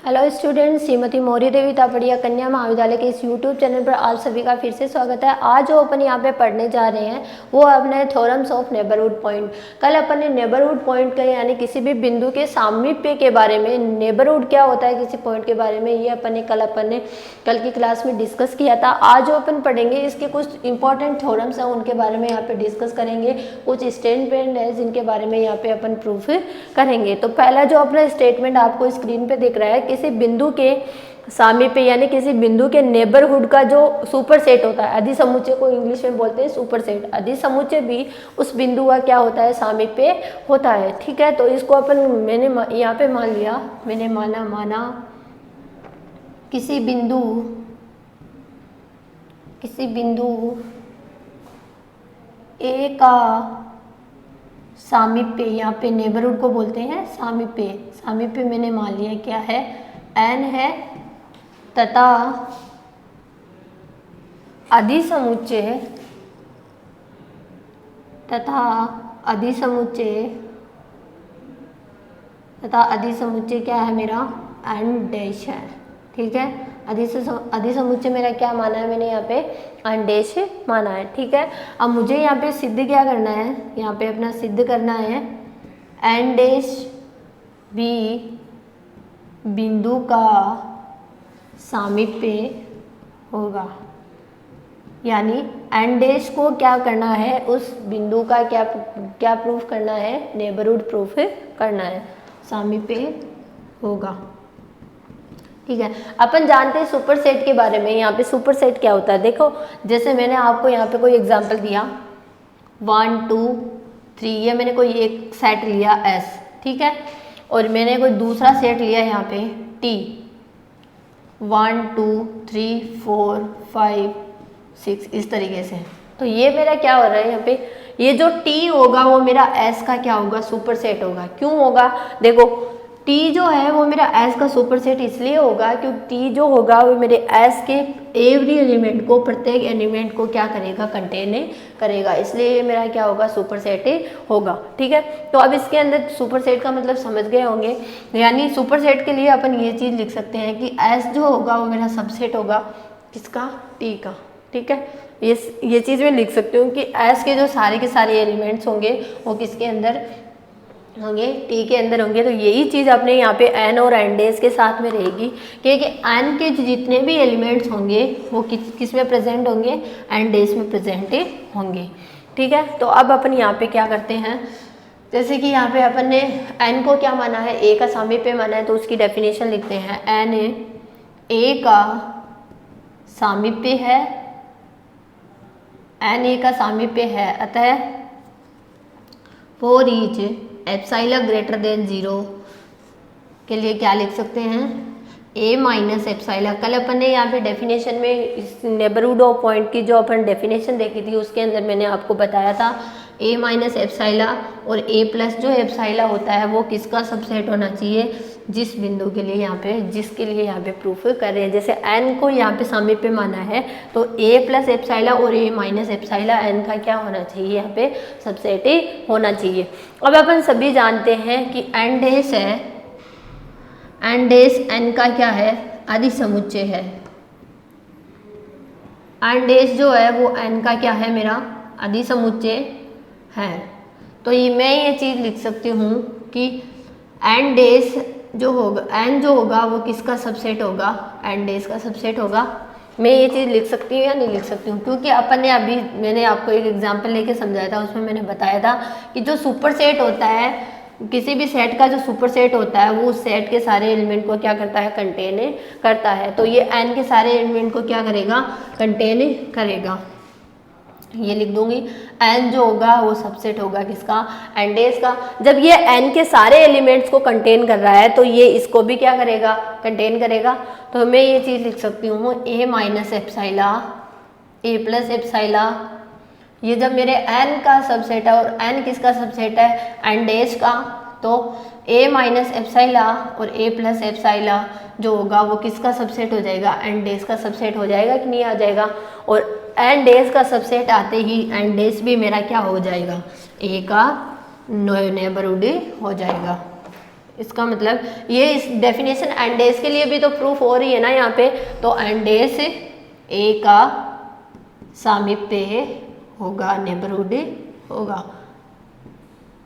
Hello students, Shrimati Maurya देवी तापड़िया कन्या महाविद्यालय के इस यूट्यूब चैनल पर आप सभी का फिर से स्वागत है। आज जो अपन यहाँ पे पढ़ने जा रहे हैं वो अपने थ्योरम्स ऑफ नेबरहुड पॉइंट। कल अपन ने नेबरहुड पॉइंट का यानी किसी भी बिंदु के सामीप्य के बारे में, नेबरहुड क्या होता है किसी पॉइंट के बारे में, ये अपन ने कल की क्लास में डिस्कस किया था। आज जो अपन पढ़ेंगे इसके कुछ इंपॉर्टेंट थ्योरम्स हैं, उनके बारे में यहाँ पे डिस्कस करेंगे। कुछ स्टेटमेंट है जिनके बारे में यहाँ पे अपन प्रूफ करेंगे। तो पहला जो अपना स्टेटमेंट आपको स्क्रीन पे दिख रहा है, किसी बिंदु के सामीप्य यानी किसी बिंदु के नेबरहुड का जो सुपर सेट होता है, अधिसमुच्चय को इंग्लिश में बोलते हैं सुपर सेट, अधिसमुच्चय भी उस बिंदु का क्या होता है, सामीप्य होता है। ठीक है, तो इसको अपन मैंने यहाँ पे मान लिया, मैंने माना किसी बिंदु ए का सामीप्य, यहाँ पे नेबरहुड को बोलते हैं सामीप्य मैंने मान लिया क्या है, n है, तथा अधिसमुच्चय क्या है मेरा, n डैश है। ठीक है, अधिसमुच्चय मेरा क्या माना है, मैंने यहाँ पे n डैश माना है। ठीक है, अब मुझे यहाँ पे सिद्ध क्या करना है, यहाँ पे अपना सिद्ध करना है n डैश भी बिंदु का सामीप्य होगा, यानी n डैश को क्या करना है, उस बिंदु का क्या प्रूफ करना है, नेबरहुड प्रूफ करना है, सामीप्य होगा। ठीक है, अपन जानते हैं सुपर सेट के बारे में। यहाँ पे सुपर सेट क्या होता है, देखो जैसे मैंने आपको यहाँ पे कोई एग्जांपल दिया 1 2 3, ये मैंने कोई एक सेट लिया S, ठीक है, और मैंने कोई दूसरा सेट लिया यहाँ पे T 1 2 3 4 5 6 इस तरीके से। तो ये मेरा क्या हो रहा है, यहाँ पे ये जो T होगा वो मेरा S का क्या होगा, सुपर सेट होगा। क्यों होगा, देखो T जो है वो मेरा S का सुपर सेट इसलिए होगा क्योंकि T जो होगा वो मेरे S के एवरी एलिमेंट को, प्रत्येक एलिमेंट को क्या करेगा, कंटेन करेगा, इसलिए ये मेरा क्या होगा, सुपर सेट होगा। ठीक है, तो अब इसके अंदर सुपर सेट का मतलब समझ गए होंगे। यानी सुपर सेट के लिए अपन ये चीज़ लिख सकते हैं कि S जो होगा वो मेरा सबसेट होगा किसका, T का। ठीक है, ये चीज़ मैं लिख सकती हूँ कि S के जो सारे के सारे एलिमेंट्स होंगे वो किसके अंदर होंगे, T के अंदर होंगे। तो यही चीज़ अपने यहाँ पे n और n डैश के साथ में रहेगी, क्योंकि n के जितने भी एलिमेंट्स होंगे वो किस में प्रेजेंट होंगे, n डैश में प्रेजेंट होंगे। ठीक है, तो अब अपन यहाँ पे क्या करते हैं, जैसे कि यहाँ पे अपन ने n को क्या माना है, a का सामीप्य माना है, तो उसकी डेफिनेशन लिखते हैं, n a का सामीप्य है, n a का सामीप्य है, अतः for each epsilon greater than 0 के लिए क्या लिख सकते हैं, a माइनस एप्सिलॉन। कल अपन ने यहाँ पे डेफिनेशन में इस नेबरहुड ऑफ पॉइंट की जो अपन डेफिनेशन देखी थी उसके अंदर मैंने आपको बताया था a माइनस एप्सिलॉन और a प्लस जो एप्सिलॉन होता है वो किसका सबसेट होना चाहिए, जिस बिंदु के लिए यहाँ पे, जिसके लिए यहाँ पे प्रूफ कर रहे हैं। जैसे n को यहाँ पे सामीप्य माना है तो a प्लस एप्सिलॉन और a माइनस एप्सिलॉन n का क्या होना चाहिए, यहाँ पे सबसेट ही होना चाहिए। अब अपन सभी जानते हैं कि n डैश है, n डैश n का क्या है, अधिसमुच्चय है। n डैश जो है वो n का क्या है, मेरा अधिसमुच्चय है। तो मैं ये चीज़ लिख सकती हूँ कि n डैश जो होगा, n जो होगा वो किसका सबसेट होगा, n डैश का सबसेट होगा। मैं ये चीज़ लिख सकती हूँ या नहीं लिख सकती हूँ, क्योंकि अपन ने अभी, मैंने आपको एक एग्जांपल लेके समझाया था, उसमें मैंने बताया था कि जो सुपर सेट होता है, किसी भी सेट का जो सुपर सेट होता है वो उस सेट के सारे एलिमेंट को क्या करता है, कंटेन करता है। तो ये n के सारे एलिमेंट को क्या करेगा, कंटेन करेगा। ये लिख दूंगी, n जो होगा वो सबसेट होगा किसका, n डैश का। जब ये n के सारे एलिमेंट्स को कंटेन कर रहा है तो ये इसको भी क्या करेगा, कंटेन करेगा। तो मैं ये चीज़ लिख सकती हूँ a minus epsilon, a plus epsilon, ये जब मेरे n का सबसेट है और n किसका सबसेट है, n डैश का, तो a माइनस एप्सिलॉन और a प्लस एप्सिलॉन जो होगा वो किसका सबसेट हो जाएगा, n डैश का सबसेट हो जाएगा कि नहीं आ जाएगा। और n डैश का सबसेट आते ही n डैश भी मेरा क्या हो जाएगा, a का नेबरहुड हो जाएगा, इसका मतलब ये इस डेफिनेशन एंड डेज के लिए भी तो प्रूफ हो रही है ना यहाँ पे, तो एंड डेज ए का सामीप्य होगा, नेबरहुड होगा।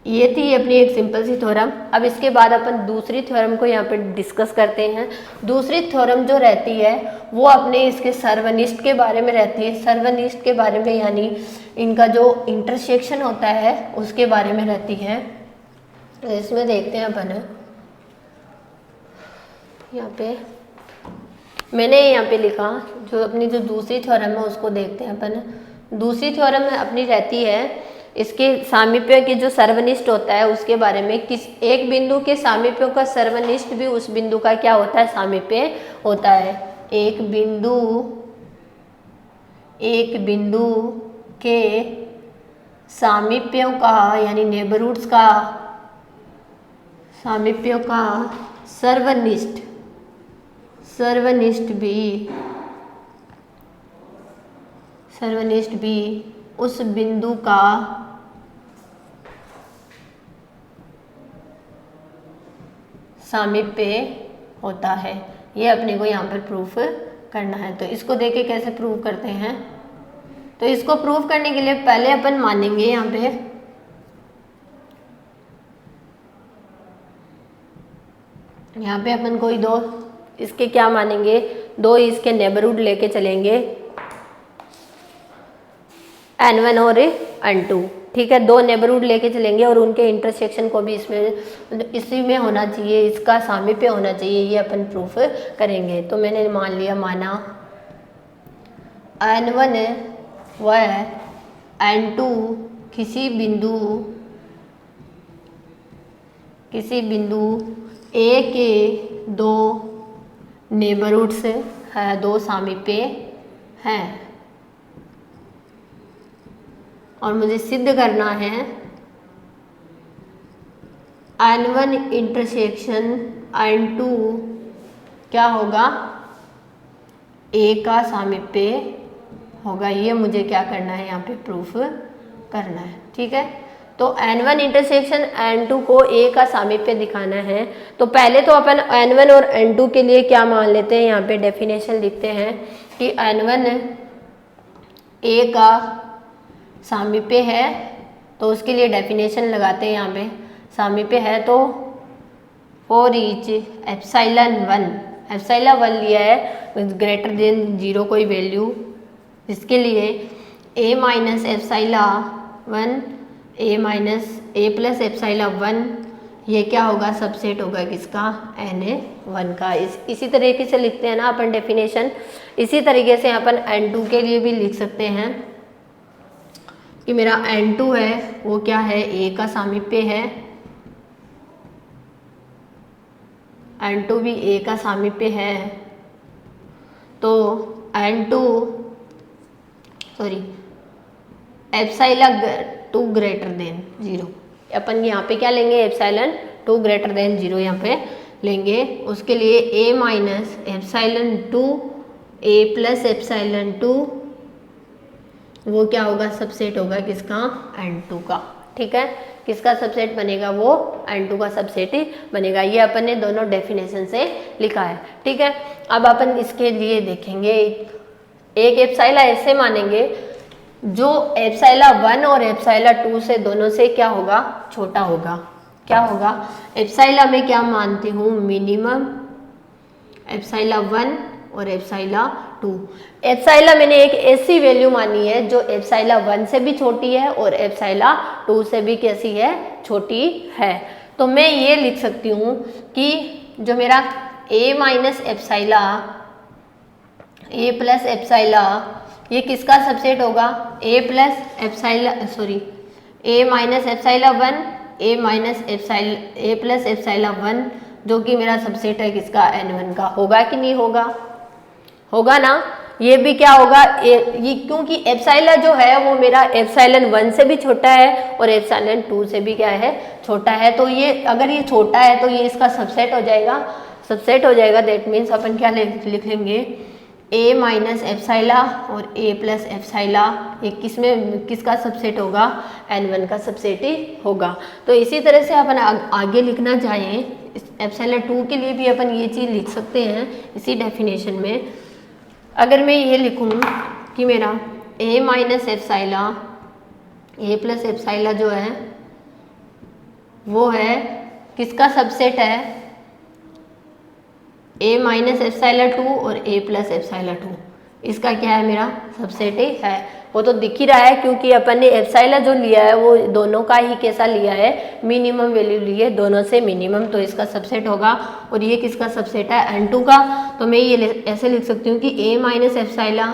ये थी अपनी एक सिंपल सी थ्योरम। अब इसके बाद अपन दूसरी थ्योरम को यहाँ पे डिस्कस करते हैं। दूसरी थ्योरम जो रहती है वो अपने इसके सर्वनिष्ठ के बारे में रहती है। सर्वनिष्ठ के बारे में यानी इनका जो इंटरसेक्शन होता है उसके बारे में रहती है। तो इसमें देखते हैं अपन, यहाँ पे मैंने यहाँ पे लिखा जो अपनी जो दूसरी थ्योरम है उसको देखते हैं अपन। दूसरी थ्योरम में अपनी रहती है इसके सामीप्य के जो सर्वनिष्ठ होता है उसके बारे में, किस एक बिंदु के सामीप्यों का सर्वनिष्ठ भी उस बिंदु का क्या होता है, सामीप्य होता है। एक बिंदु के सामीप्यों का यानी नेबरहुड्स का सामीप्यों का सर्वनिष्ठ भी उस बिंदु का सामीप्य होता है। ये अपने को यहाँ पर प्रूफ करना है। तो इसको देख के कैसे प्रूव करते हैं, तो इसको प्रूव करने के लिए पहले अपन मानेंगे यहाँ पे अपन कोई दो इसके क्या मानेंगे, दो इसके नेबरहुड लेके चलेंगे N1 और N2, ठीक है। दो नेबरहुड लेके चलेंगे और उनके इंटरसेक्शन को भी इसी में होना चाहिए, इसका सामीप्य होना चाहिए, ये अपन प्रूफ करेंगे। तो मैंने माना N1 व N2 किसी बिंदु A के दो नेबरहुड्स है, दो सामीप्य हैं और मुझे सिद्ध करना है N1 इंटरसेक्शन N2 क्या होगा, A का सामीप्य होगा। ये मुझे क्या करना है, यहाँ पे प्रूफ करना है, ठीक है। तो N1 इंटरसेक्शन N2 को A का सामीप्य दिखाना है। तो पहले तो अपन N1 और N2 के लिए क्या मान लेते हैं, यहाँ पे डेफिनेशन लिखते हैं कि N1 A का सामीप्य है, तो उसके लिए डेफिनेशन लगाते हैं। यहाँ पे सामीप्य है तो फॉर ईच एप्सिलॉन 1 लिया है ग्रेटर देन 0 कोई वैल्यू, इसके लिए A माइनस एप्सिलॉन 1 ये क्या होगा, सबसेट होगा किसका, N1 का। इसी तरीके से लिखते हैं ना अपन डेफिनेशन। इसी तरीके से अपन N2 के लिए भी लिख सकते हैं कि मेरा N2 है वो क्या है, A का सामीप्य है, N2 भी A का सामीप्य है। तो एप्सिलॉन 2 ग्रेटर देन 0, अपन यहाँ पे क्या लेंगे, एप्सिलॉन 2 ग्रेटर देन 0 यहाँ पे लेंगे। उसके लिए A minus epsilon 2 A plus epsilon 2 वो क्या होगा, सबसेट होगा किसका, N2 का, ठीक है। किसका सबसेट बनेगा, वो N2 का सबसेट ही बनेगा। ये अपन ने दोनों डेफिनेशन से लिखा है, ठीक है। अब अपन इसके लिए देखेंगे, एक एप्सिलॉन ऐसे मानेंगे जो एप्सिलॉन 1 और एप्सिलॉन 2 से दोनों से क्या होगा, छोटा होगा। क्या होगा, एप्सिलॉन में क्या मानती हूँ, मिनिमम एप्सिलॉन 1 और एप्सिलॉन 2। एप्सिलॉन मैंने एक ऐसी वैल्यू मानी है जो एप्सिलॉन 1 से भी छोटी है और एप्सिलॉन 2 से भी कैसी है, छोटी है। तो मैं ये लिख सकती हूँ कि जो मेरा A minus epsilon A plus epsilon ये किसका सबसेट होगा, A minus epsilon 1 A minus A plus epsilon 1 जो कि मेरा सबसेट है किसका, N1 का। होगा कि नहीं होगा, होगा ना। ये भी क्या होगा, ये क्योंकि एप्सिलॉन जो है वो मेरा एप्सिलॉन 1 से भी छोटा है और एप्सिलॉन 2 से भी क्या है, छोटा है। तो ये अगर ये छोटा है तो ये इसका सबसेट हो जाएगा। दैट मीन्स अपन क्या लिख लेंगे, A माइनस एप्सिलॉन और A प्लस एप्सिलॉन ये किसका सबसेट होगा, N1 का सबसेट ही होगा। तो इसी तरह से अपन आगे लिखना चाहें एप्सिलॉन 2 के लिए भी अपन ये चीज़ लिख सकते हैं इसी डेफिनेशन में। अगर मैं ये लिखूँ कि मेरा a minus epsilon a plus epsilon जो है वो है किसका सबसेट है, a माइनस एप्सिलॉन 2 और a प्लस एप्सिलॉन 2, इसका क्या है, मेरा सबसेट ही है। वो तो दिख ही रहा है क्योंकि अपन ने एप्सिलॉन जो लिया है वो दोनों का ही कैसा लिया है, मिनिमम वैल्यू ली है, दोनों से मिनिमम, तो इसका सबसेट होगा। और ये किसका सबसेट है, n2 का। तो मैं ये ऐसे लिख सकती हूँ कि a minus epsilon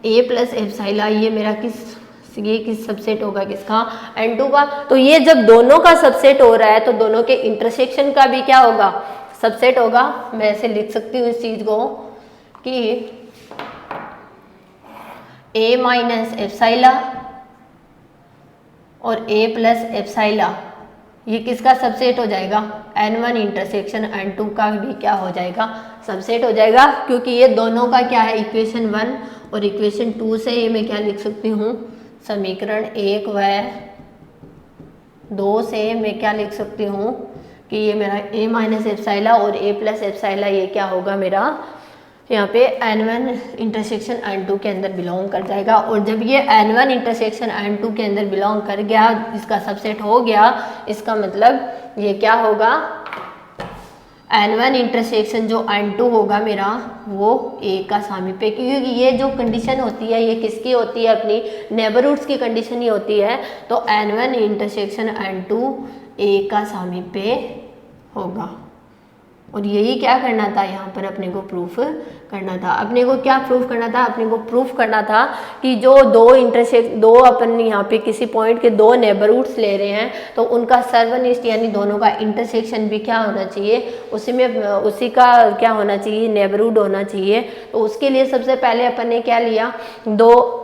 a plus epsilon ये मेरा किस सबसेट होगा, किसका, n2 का। तो ये जब दोनों का सबसेट हो रहा है तो दोनों के इंटरसेक्शन का भी क्या होगा, सबसेट होगा। मैं ऐसे लिख सकती हूँ इस चीज को कि a माइनस एप्सिलॉन और a प्लस एप्सिलॉन ये किसका सबसेट हो जाएगा, n1 इंटरसेक्शन n2 का भी क्या हो जाएगा, सबसेट हो जाएगा। क्योंकि ये दोनों का क्या है, इक्वेशन 1 और इक्वेशन 2 से ये मैं क्या लिख सकती हूँ, समीकरण 1 व 2 से मैं क्या लिख सकती हूँ कि ये मेरा a माइनस एप्सिलॉन और a प्लस एप्सिलॉन ये क्या होगा, मेरा यहाँ पे n1 इंटरसेक्शन n2 के अंदर बिलोंग कर जाएगा। और जब ये n1 इंटरसेक्शन n2 के अंदर बिलोंग कर गया, इसका सबसेट हो गया, इसका मतलब ये क्या होगा, n1 इंटरसेक्शन जो n2 होगा मेरा वो a का सामीप्य, क्योंकि ये जो कंडीशन होती है ये किसकी होती है, अपनी नेबरहुड्स की कंडीशन ही होती है। तो n1 इंटरसेक्शन n2 a का सामीप्य होगा। और यही क्या करना था, यहाँ पर अपने को प्रूफ करना था। अपने को क्या प्रूफ करना था, अपने को प्रूफ करना था कि जो दो अपन यहाँ पे किसी पॉइंट के दो नेबरहुड्स ले रहे हैं तो उनका सर्वनिष्ठ यानी दोनों का इंटरसेक्शन भी क्या होना चाहिए, उसी का क्या होना चाहिए, नेबरहुड होना चाहिए। तो उसके लिए सबसे पहले अपन ने क्या लिया, दो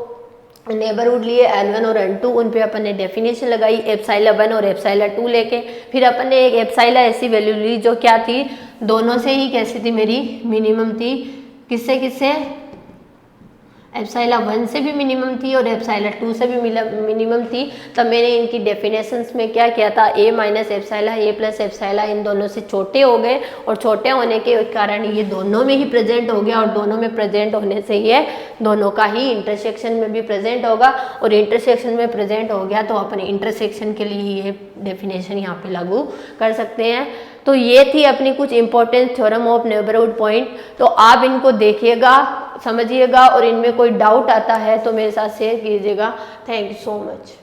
नेबरहुड लिए n1 और n2, उन पे अपन ने डेफिनेशन लगाई एप्सिलॉन 1 और एप्सिलॉन 2 लेके। फिर अपन ने एक एप्सिलॉन ऐसी वैल्यू ली जो क्या थी, दोनों से ही कैसी थी, मेरी मिनिमम थी। किससे किससे, एप्सिलॉन 1 से भी मिनिमम थी और एप्सिलॉन 2 से भी मिनिमम थी। तब मैंने इनकी डेफिनेशंस में क्या किया था, a minus epsilon a plus epsilon इन दोनों से छोटे हो गए और छोटे होने के कारण ये दोनों में ही प्रेजेंट हो गया। और दोनों में प्रेजेंट होने से ये दोनों का ही इंटरसेक्शन में भी प्रेजेंट होगा। और इंटरसेक्शन में प्रेजेंट हो गया तो अपन इंटरसेक्शन के लिए ये डेफिनेशन यहाँ पे लागू कर सकते हैं। तो ये थी अपनी कुछ important theorem of neighbourhood point. तो आप इनको देखिएगा, समझिएगा, और इनमें कोई डाउट आता है तो मेरे साथ शेयर कीजिएगा। Thank you so much.